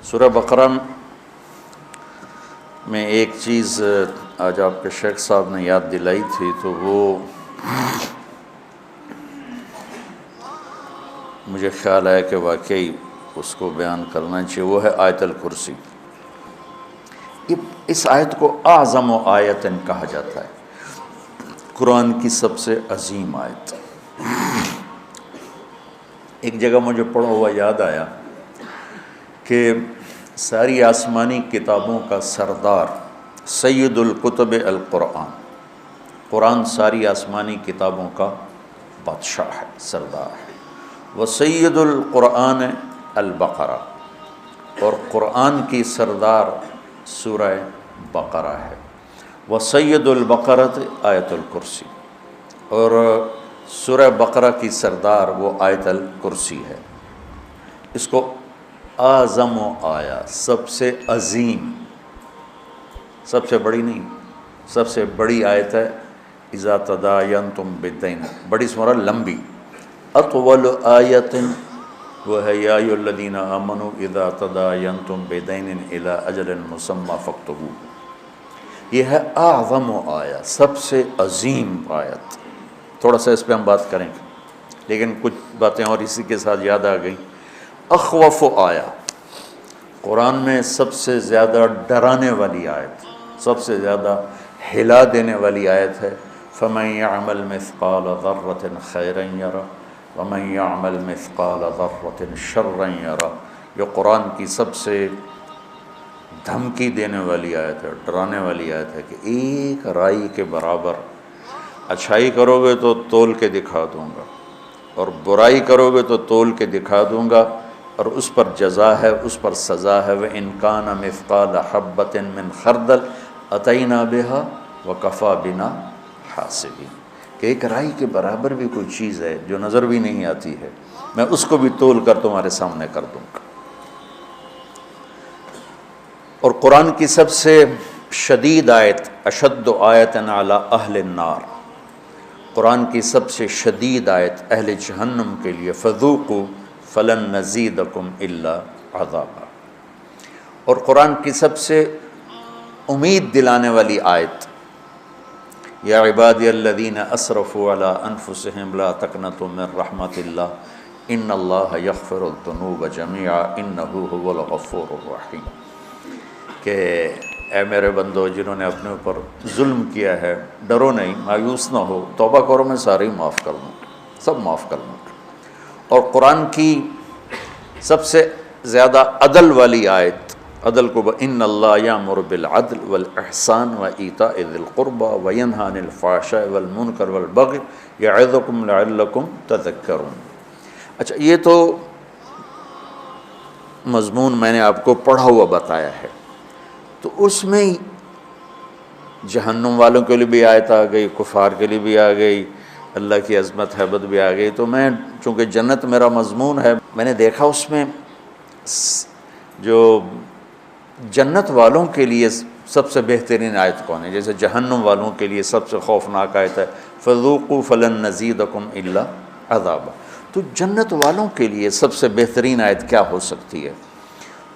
سورہ بقرہ میں ایک چیز آج آپ کے شیخ صاحب نے یاد دلائی تھی، تو وہ مجھے خیال آیا کہ واقعی اس کو بیان کرنا چاہیے، وہ ہے آیت الکرسی۔ اس آیت کو اعظم آیت کہا جاتا ہے، قرآن کی سب سے عظیم آیت۔ ایک جگہ مجھے پڑھا ہوا یاد آیا کہ ساری آسمانی کتابوں کا سردار سید الکتب القرآن، قرآن ساری آسمانی کتابوں کا بادشاہ ہے، سردار ہے۔ وسید القرآن البقرہ، اور قرآن کی سردار سورہ بقرہ ہے۔ وسید البقرۃ آیت الکرسی، اور سورہ بقرہ کی سردار وہ آیت الکرسی ہے۔ اس کو اعظم آیا، سب سے عظیم، سب سے بڑی نہیں، سب سے بڑی آیت ہے۔ اذا تداینتم بدین، بڑی سورہ لمبی۔ اطول آیت وہ ہے یا ایھا الذین آمنوا اذا تداینتم بدین الی اجل مسمی فاکتبوہ۔ یہ ہے اعظم آیا، سب سے عظیم آیت۔ تھوڑا سا اس پہ ہم بات کریں گے، لیکن کچھ باتیں اور اسی کے ساتھ یاد آ گئیں۔ اخوف آیا، قرآن میں سب سے زیادہ ڈرانے والی آیت، سب سے زیادہ ہلا دینے والی آیت ہے۔ فَمَن يَعْمَلْ مِثْقَالَ ذَرَّةٍ خَيْرًا يَرَهُ وَمَن يَعْمَلْ مِثْقَالَ ذَرَّةٍ شَرًّا يَرَهُ۔ یہ قرآن کی سب سے دھمکی دینے والی آیت ہے، ڈرانے والی آیت ہے کہ ایک رائی کے برابر اچھائی کرو گے تو تول کے دکھا دوں گا، اور برائی کرو گے تو تول کے دکھا دوں گا، اور اس پر جزا ہے، اس پر سزا ہے۔ وَإِن كَانَ مِثْقَالَ حَبَّةٍ مِّنْ خَرْدَلٍ أَتَيْنَا بِهَا وَكَفَىٰ بِنَا حَاسِبِينَ۔ کہ ایک رائی کے برابر بھی کوئی چیز ہے جو نظر بھی نہیں آتی ہے، میں اس کو بھی تول کر تمہارے سامنے کر دوں گا۔ اور قرآن کی سب سے شدید آیت، اشد آیت علی اہل النار، قرآن کی سب سے شدید آیت اہل جہنم کے لیے، فذوقوا فلن نزیدکم الا عذابا۔ اور قرآن کی سب سے امید دلانے والی آیت، یا عبادی الذین اسرفوا علی انفسہم لا تقنطوا من رحمت اللہ ان اللہ یغفر الذنوب جميعا انہ هو الغفور الرحیم۔ کہ اے میرے بندو جنہوں نے اپنے اوپر ظلم کیا ہے، ڈرو نہیں، مایوس نہ ہو، توبہ کرو، میں سارے ہی معاف کر دوں گا، سب معاف کر دوں گا۔ اور قرآن کی سب سے زیادہ عدل والی آیت، عدل کو ان اللہ یامر بالعدل والاحسان وایتاء ذی القربى وینہی عن الفحشاء والمنکر والبغی یعظکم لعلکم تذکرون۔ اچھا، یہ تو مضمون میں نے آپ کو پڑھا ہوا بتایا ہے، تو اس میں جہنم والوں کے لیے بھی آیت آ گئی، کفار کے لیے بھی آ گئی، اللہ کی عظمت حیبت بھی آ گئی۔ تو میں چونکہ جنت میرا مضمون ہے، میں نے دیکھا اس میں جو جنت والوں کے لیے سب سے بہترین آیت کون ہے؟ جیسے جہنم والوں کے لیے سب سے خوفناک آیت ہے فذوقوا فلن نزیدکم الا عذابا۔ تو جنت والوں کے لیے سب سے بہترین آیت کیا ہو سکتی ہے؟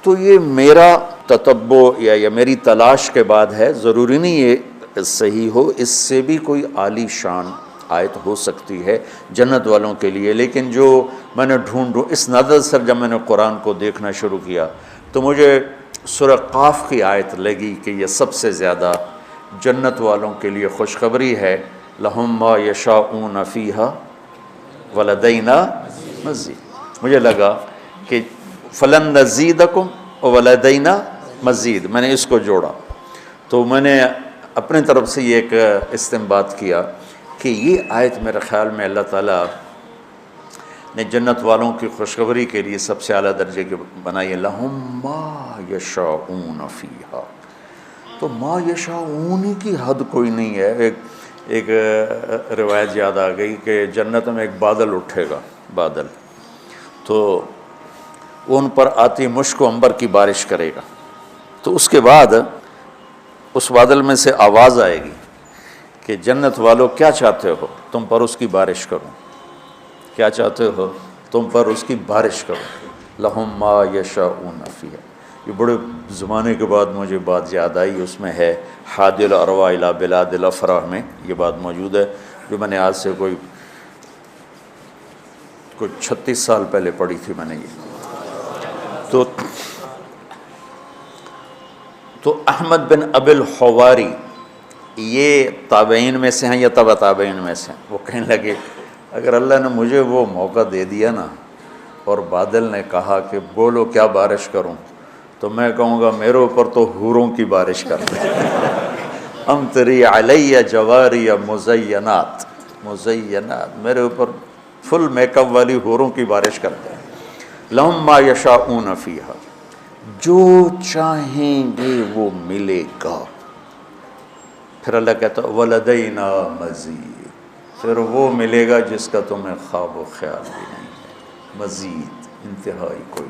تو یہ میرا تتبع یا میری تلاش کے بعد ہے، ضروری نہیں یہ صحیح ہو، اس سے بھی کوئی عالی شان آیت ہو سکتی ہے جنت والوں کے لیے۔ لیکن جو میں نے ڈھونڈوں، اس نظر سے جب میں نے قرآن کو دیکھنا شروع کیا تو مجھے سورہ قاف کی آیت لگی کہ یہ سب سے زیادہ جنت والوں کے لیے خوشخبری ہے۔ لَهُم مَّا يَشَاءُونَ فِيهَا وَلَدَيْنَا مَزِيدٌ۔ مجھے لگا کہ فلن نزیدکم ولدینا مزید، میں نے اس کو جوڑا، تو میں نے اپنے طرف سے یہ ایک استنباط کیا کہ یہ آیت میرے خیال میں اللہ تعالیٰ نے جنت والوں کی خوشخبری کے لیے سب سے اعلیٰ درجے کی بنائی ہے۔ لَهُم مَّا يَشَاءُونَ فِيهَا، تو ما یشاءون کی حد کوئی نہیں ہے۔ ایک روایت یاد آ گئی کہ جنت میں ایک بادل اٹھے گا، بادل، تو وہ ان پر آتی مشک و عنبر کی بارش کرے گا، تو اس کے بعد اس بادل میں سے آواز آئے گی کہ جنت والو کیا چاہتے ہو، تم پر اس کی بارش کروں، کیا چاہتے ہو تم پر اس کی بارش کروں۔ لَهُم مَّا يَشَاءُونَ فِيهَا، یہ بڑے زمانے کے بعد مجھے بات یاد آئی، اس میں ہے حادی الارواح الی بلاد الافراح میں یہ بات موجود ہے، جو میں نے آج سے کوئی 36 سال پہلے پڑھی تھی میں نے یہ۔ تو احمد بن ابی الحواری یہ تابعین میں سے ہیں یا تبع تابعین میں سے ہیں؟ وہ کہنے لگے اگر اللہ نے مجھے وہ موقع دے دیا نا اور بادل نے کہا کہ بولو کیا بارش کروں، تو میں کہوں گا میرے اوپر تو حوروں کی بارش کر دیں۔ امطری علیہ جواری مزینات، میرے اوپر فل میک اپ والی حوروں کی بارش کر دیں۔ لہم ما یشاؤون فیہا، جو چاہیں گے وہ ملے گا۔ پھر اللہ کہتا ہے ولدینا مزید، پھر وہ ملے گا جس کا تمہیں خواب و خیال بھی نہیں ہے، مزید انتہائی کوئی۔